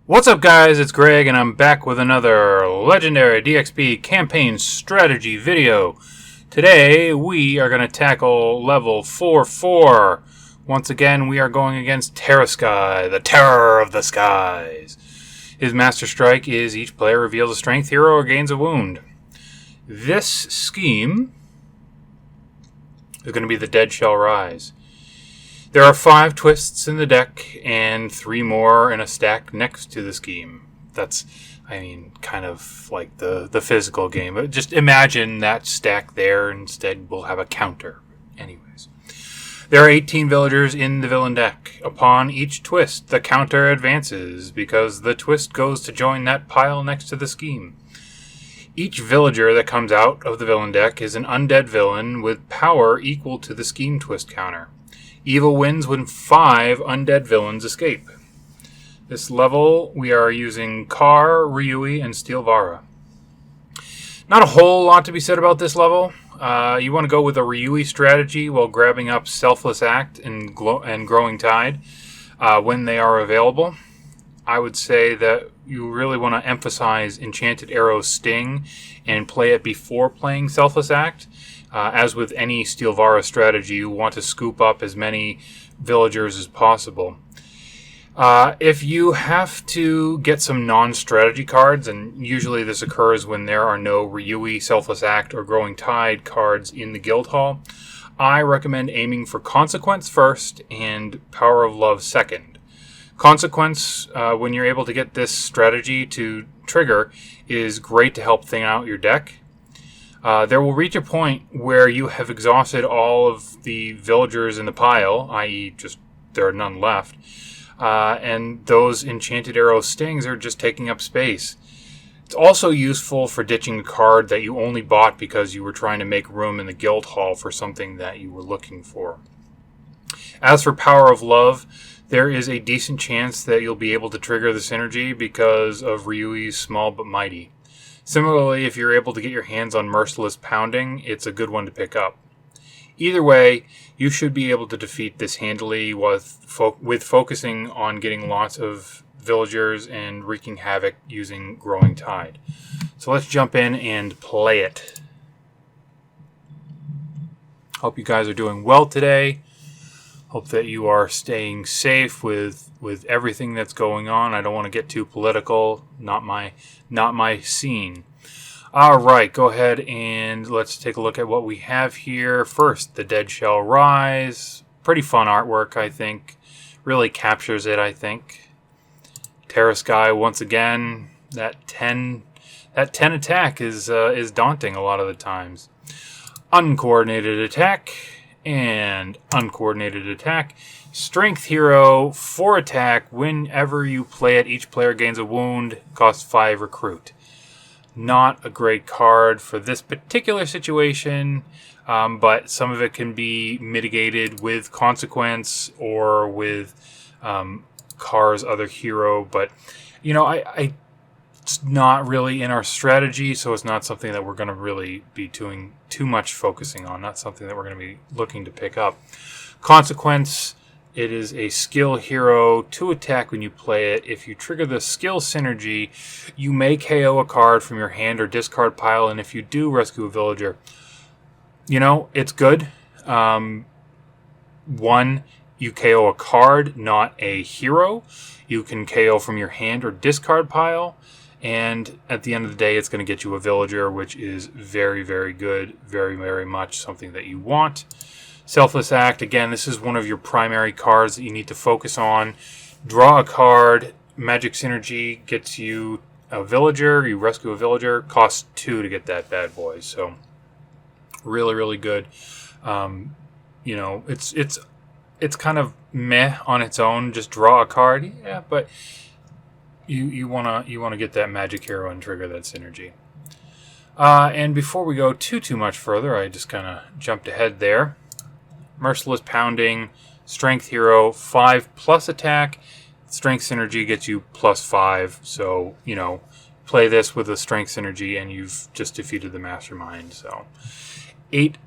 What's up, guys? It's Greg, and I'm back with another Legendary DXP campaign strategy video. Today, we are going to tackle level 4-4. Once again, we are going against Terriskai, the terror of the skies. His master strike is each player reveals a strength hero or gains a wound. This scheme is going to be the Dead Shall Rise. There are 5 twists in the deck and 3 more in a stack next to the scheme. That's, kind of like the physical game. But just imagine that stack there. Instead, we'll have a counter. Anyways. There are 18 villagers in the villain deck. Upon each twist, the counter advances because the twist goes to join that pile next to the scheme. Each villager that comes out of the villain deck is an undead villain with power equal to the scheme twist counter. Evil wins when 5 undead villains escape. This level, we are using Kar, Ryui, and Steelvara. Not a whole lot to be said about this level. You want to go with a Ryui strategy while grabbing up Selfless Act and Growing Tide when they are available. I would say that you really want to emphasize Enchanted Arrow's Sting and play it before playing Selfless Act. As with any Steelvara strategy, you want to scoop up as many villagers as possible. If you have to get some non-strategy cards, and usually this occurs when there are no Ryui, Selfless Act, or Growing Tide cards in the guild hall, I recommend aiming for Consequence first and Power of Love second. Consequence, when you're able to get this strategy to trigger, is great to help thin out your deck. There will reach a point where you have exhausted all of the villagers in the pile, i.e. just there are none left, and those Enchanted Arrow Stings are just taking up space. It's also useful for ditching a card that you only bought because you were trying to make room in the guild hall for something that you were looking for. As for Power of Love, there is a decent chance that you'll be able to trigger the synergy because of Ryui's Small But Mighty. Similarly, if you're able to get your hands on Merciless Pounding, it's a good one to pick up. Either way, you should be able to defeat this handily with focusing on getting lots of villagers and wreaking havoc using Growing Tide. So let's jump in and play it. Hope you guys are doing well today. Hope that you are staying safe with everything that's going on. I don't want to get too political. Not my scene. All right, go ahead and let's take a look at what we have here. First, the Dead Shall Rise. Pretty fun artwork, I think. Really captures it, I think. Terriskai once again. That 10 attack is daunting a lot of the times. Uncoordinated attack. And uncoordinated attack. Strength hero, 4 attack. Whenever you play it, each player gains a wound. Costs 5 recruit. Not a great card for this particular situation, but some of it can be mitigated with Consequence or with Kar's other hero. But, it's not really in our strategy, so it's not something that we're going to really be doing too much focusing on. Not something that we're going to be looking to pick up. Consequence, it is a skill hero, 2 attack when you play it. If you trigger the skill synergy, you may KO a card from your hand or discard pile, and if you do rescue a villager, it's good. 1, you KO a card, not a hero. You can KO from your hand or discard pile. And at the end of the day, it's going to get you a villager, which is very, very good. Very, very much something that you want. Selfless Act, again, this is one of your primary cards that you need to focus on. Draw a card. Magic Synergy gets you a villager. You rescue a villager. Costs 2 to get that bad boy. So, really, really good. It's kind of meh on its own. Just draw a card. Yeah, but You wanna get that magic hero and trigger that synergy. And before we go too much further, I just kind of jumped ahead there. Merciless Pounding, Strength hero, 5+ attack. Strength synergy gets you +5. So play this with a Strength synergy, and you've just defeated the Mastermind. So 8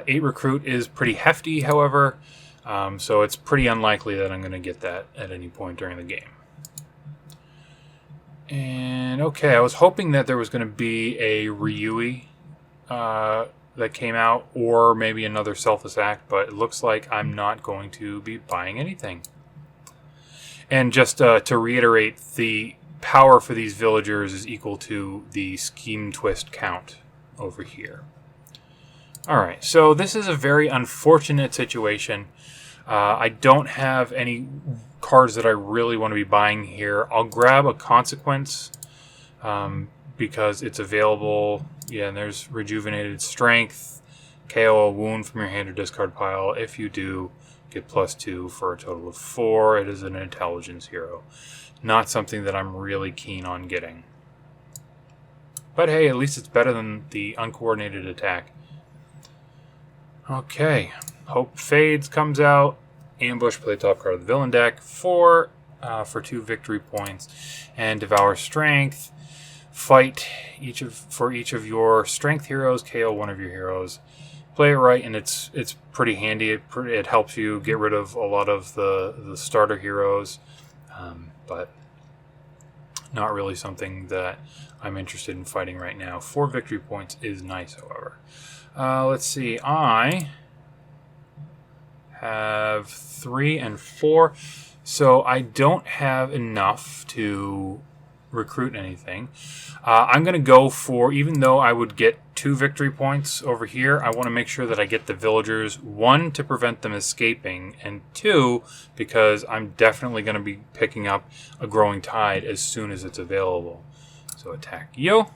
recruit is pretty hefty, however. So it's pretty unlikely that I'm going to get that at any point during the game. And okay, I was hoping that there was going to be a Ryui that came out, or maybe another Selfless Act, but it looks like I'm not going to be buying anything. And just to reiterate, the power for these villagers is equal to the Scheme Twist count over here. Alright, so this is a very unfortunate situation. I don't have any cards that I really want to be buying here. I'll grab a Consequence because it's available. Yeah, and there's Rejuvenated Strength, KO a wound from your hand or discard pile. If you do, get +2 for a total of 4. It is an intelligence hero. Not something that I'm really keen on getting. But hey, at least it's better than the uncoordinated attack. Okay, Hope Fades comes out. Ambush, play top card of the villain deck for 2 victory points. And Devour Strength. Fight for each of your strength heroes. KO one of your heroes. Play it right, and it's pretty handy. It helps you get rid of a lot of the starter heroes, but not really something that I'm interested in fighting right now. 4 victory points is nice, however. Let's see. I have 3 and 4, so I don't have enough to recruit anything. I'm going to go for, even though I would get 2 victory points over here, I want to make sure that I get the villagers, 1, to prevent them escaping, and 2, because I'm definitely going to be picking up a Growing Tide as soon as it's available. So attack you.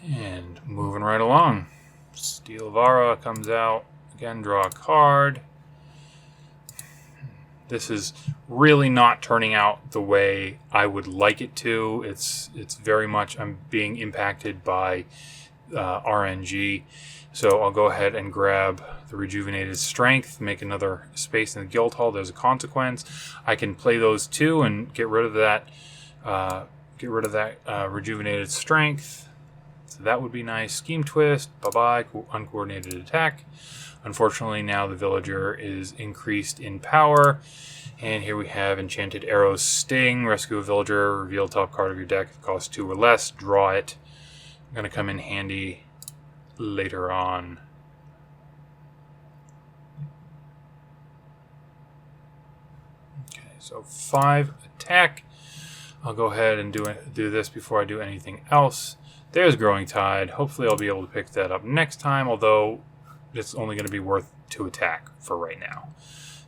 And moving right along. Steel Vara comes out. Again, draw a card. This is really not turning out the way I would like it to. It's very much, I'm being impacted by RNG. So I'll go ahead and grab the Rejuvenated Strength, make another space in the Guild Hall. There's a Consequence. I can play those 2 and get rid of that. Rejuvenated Strength. So that would be nice. Scheme Twist. Bye-bye. Uncoordinated attack. Unfortunately, now the villager is increased in power. And here we have Enchanted Arrow's Sting. Rescue a villager. Reveal top card of your deck. If it costs 2 or less, draw it. Going to come in handy later on. Okay, so 5 attack. I'll go ahead and do this before I do anything else. There's Growing Tide. Hopefully I'll be able to pick that up next time, although it's only going to be worth 2 attack for right now.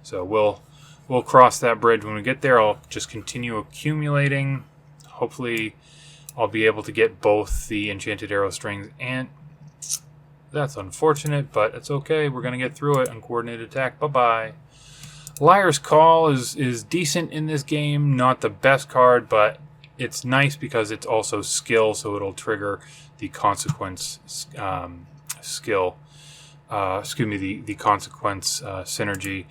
So we'll cross that bridge when we get there. I'll just continue accumulating. Hopefully I'll be able to get both the Enchanted Arrow Strings, and that's unfortunate, but it's okay. We're going to get through it. Uncoordinated attack. Bye-bye. Liar's Call is decent in this game. Not the best card, but it's nice because it's also skill, so it'll trigger the Consequence skill. The Consequence synergy.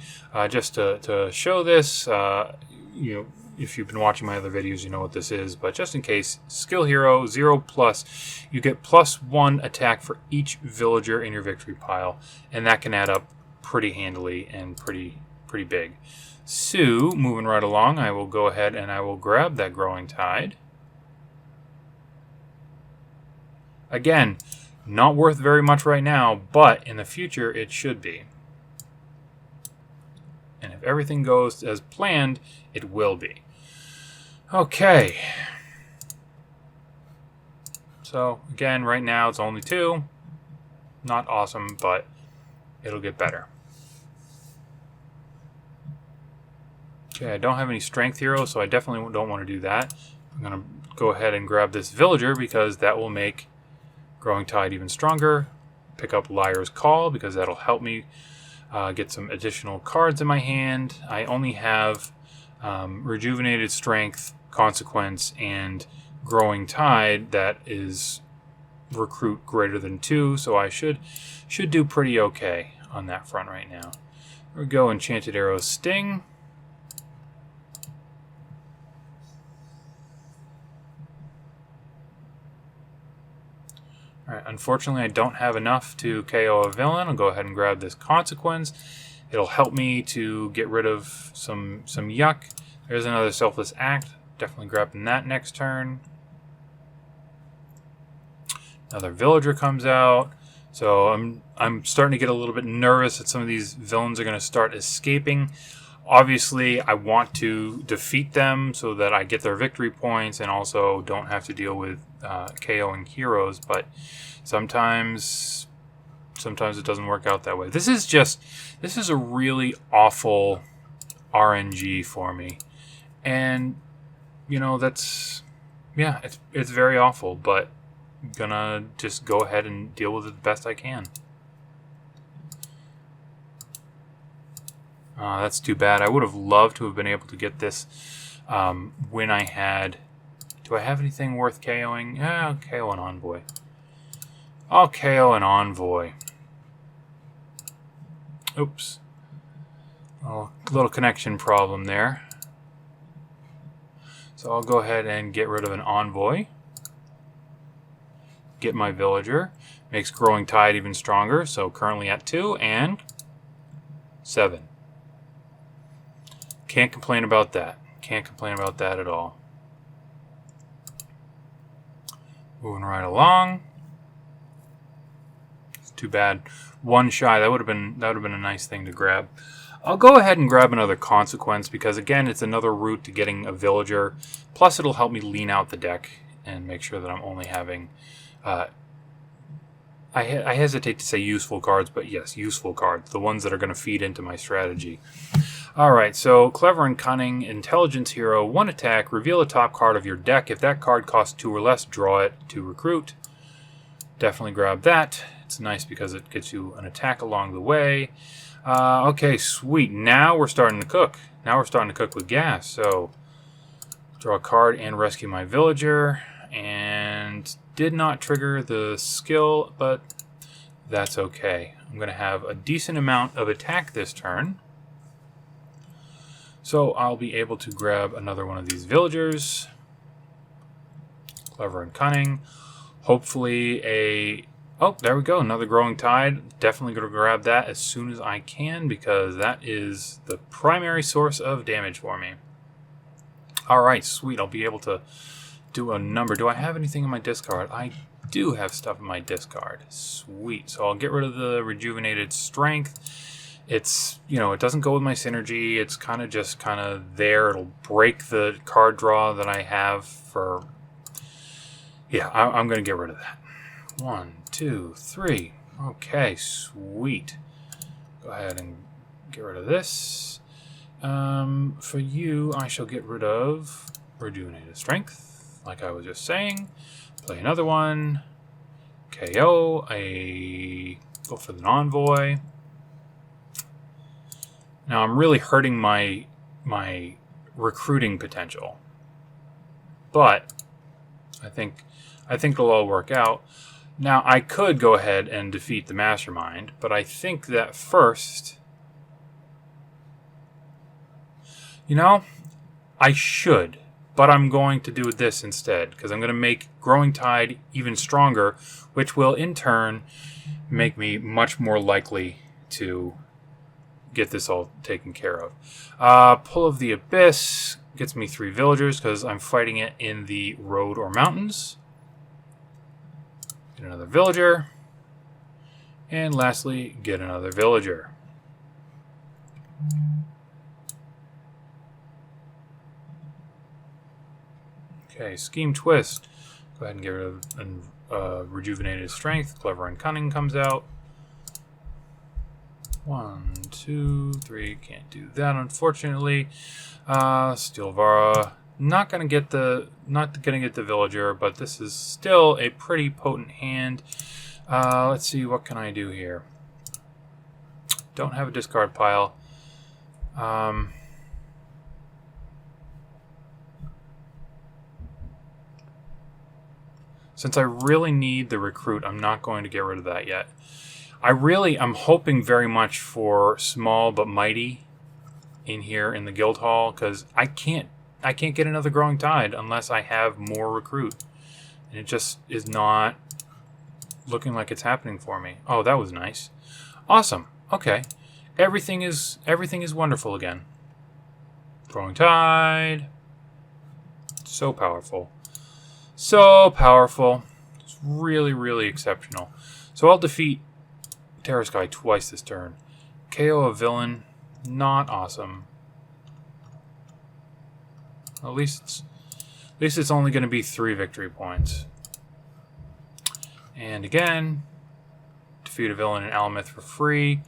Just to show this, if you've been watching my other videos, you know what this is. But just in case, skill hero 0+, you get +1 attack for each villager in your victory pile, and that can add up pretty handily and pretty big. So, moving right along, I will go ahead and I will grab that Growing Tide. Again, not worth very much right now, but in the future it should be. And if everything goes as planned, it will be. Okay. So, again, right now it's only 2. Not awesome, but it'll get better. Okay, I don't have any strength heroes, so I definitely don't want to do that. I'm going to go ahead and grab this villager because that will make Growing Tide even stronger. Pick up Liar's Call because that'll help me get some additional cards in my hand. I only have Rejuvenated Strength, Consequence, and Growing Tide that is recruit greater than 2, so I should do pretty okay on that front right now. Here we go, Enchanted Arrow Sting. Alright, unfortunately I don't have enough to KO a villain. I'll go ahead and grab this Consequence. It'll help me to get rid of some yuck. There's another Selfless Act. Definitely grabbing that next turn. Another villager comes out. So I'm starting to get a little bit nervous that some of these villains are going to start escaping. Obviously, I want to defeat them so that I get their victory points and also don't have to deal with KOing heroes. But sometimes it doesn't work out that way. This is a really awful RNG for me, and you know it's very awful. But I'm gonna just go ahead and deal with it the best I can. That's too bad. I would have loved to have been able to get this when I had... Do I have anything worth KOing? Yeah, I'll KO an Envoy. I'll KO an Envoy. Oops. Oh, little connection problem there. So I'll go ahead and get rid of an Envoy. Get my villager. Makes Growing Tide even stronger. So currently at 2 and 7. Can't complain about that. Can't complain about that at all. Moving right along. It's too bad. One shy. That would have been a nice thing to grab. I'll go ahead and grab another Consequence because again, it's another route to getting a villager. Plus, it'll help me lean out the deck and make sure that I'm only having. I hesitate to say useful cards, but yes, useful cards. The ones that are going to feed into my strategy. Alright, so Clever and Cunning, Intelligence Hero, 1 attack, reveal a top card of your deck. If that card costs 2 or less, draw it to recruit. Definitely grab that. It's nice because it gets you an attack along the way. Okay, sweet. Now we're starting to cook. Now we're starting to cook with gas. So, draw a card and rescue my villager. And did not trigger the skill, but that's okay. I'm going to have a decent amount of attack this turn. So I'll be able to grab another one of these villagers. Clever and Cunning. Hopefully a... Oh, there we go. Another Growing Tide. Definitely going to grab that as soon as I can because that is the primary source of damage for me. Alright, sweet. I'll be able to do a number. Do I have anything in my discard? I do have stuff in my discard. Sweet. So I'll get rid of the Rejuvenated Strength. It's, you know, it doesn't go with my synergy. It's kind of there. It'll break the card draw that I have for... Yeah, I'm going to get rid of that. 1, 2, 3. Okay, sweet. Go ahead and get rid of this. For you, I shall get rid of Rejuvenated Strength, like I was just saying. Play another one. KO. Go for the Envoy. Now I'm really hurting my recruiting potential, but I think it'll all work out. Now I could go ahead and defeat the Mastermind, but I think that first, you know, I should, but I'm going to do this instead because I'm going to make Growing Tide even stronger, which will in turn make me much more likely to get this all taken care of. Pull of the Abyss gets me 3 villagers because I'm fighting it in the road or mountains. Get another villager. And lastly, get another villager. Okay, Scheme Twist. Go ahead and get rid of Rejuvenated Strength. Clever and Cunning comes out. 1, 2, 3. Can't do that, unfortunately. Stilvara. Not gonna get the villager, but this is still a pretty potent hand. Let's see, what can I do here? Don't have a discard pile. Since I really need the recruit, I'm not going to get rid of that yet. I'm hoping very much for Small but Mighty in here in the guild hall because I can't get another Growing Tide unless I have more recruit, and it just is not looking like it's happening for me. Oh, that was nice. Awesome. Okay, everything is wonderful again. Growing Tide. So powerful. So powerful. It's really, really exceptional. So I'll defeat Terriskai twice this turn. KO a villain. Not awesome. At least it's only going to be 3 victory points. And again, defeat a villain in Alamith for free.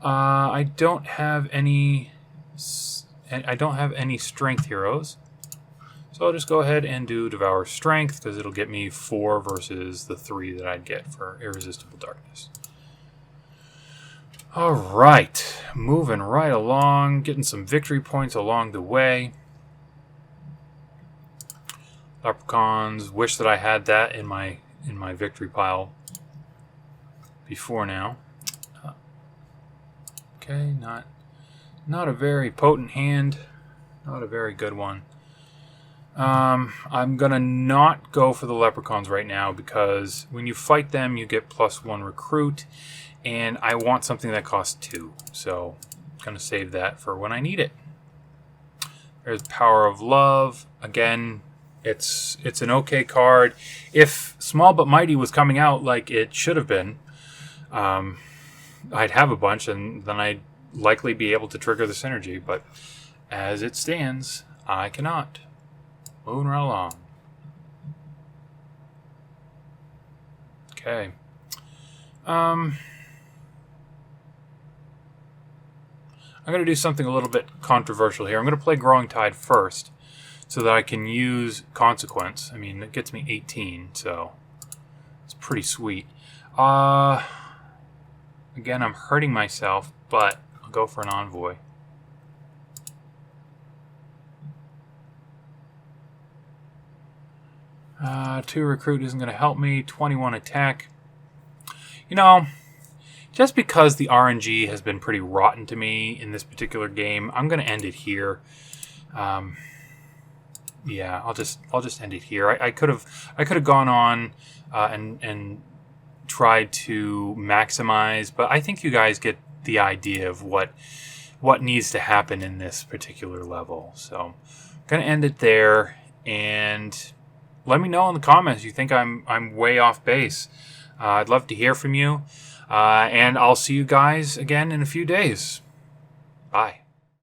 I don't have any strength heroes, so I'll just go ahead and do Devour Strength because it'll get me 4 versus the 3 that I'd get for Irresistible Darkness. All right, moving right along, getting some victory points along the way. Leprechauns. Wish that I had that in my victory pile before now. Okay, not a very potent hand, not a very good one. I'm gonna not go for the Leprechauns right now because when you fight them, you get +1 recruit, and I want something that costs 2. So I'm gonna save that for when I need it. There's Power of Love. Again, it's an okay card. If Small But Mighty was coming out like it should have been, I'd have a bunch, and then I'd likely be able to trigger the synergy. But as it stands, I cannot. Moving right along. Okay. I'm going to do something a little bit controversial here. I'm going to play Growing Tide first so that I can use Consequence. I mean, it gets me 18, so it's pretty sweet. Again, I'm hurting myself, but I'll go for an Envoy. Two recruit isn't going to help me. 21 attack. You know, just because the RNG has been pretty rotten to me in this particular game, I'm going to end it here. Yeah, I'll just end it here. I could have gone on and tried to maximize, but I think you guys get the idea of what needs to happen in this particular level. So I'm gonna end it there, and let me know in the comments you think I'm way off base. I'd love to hear from you, and I'll see you guys again in a few days. Bye.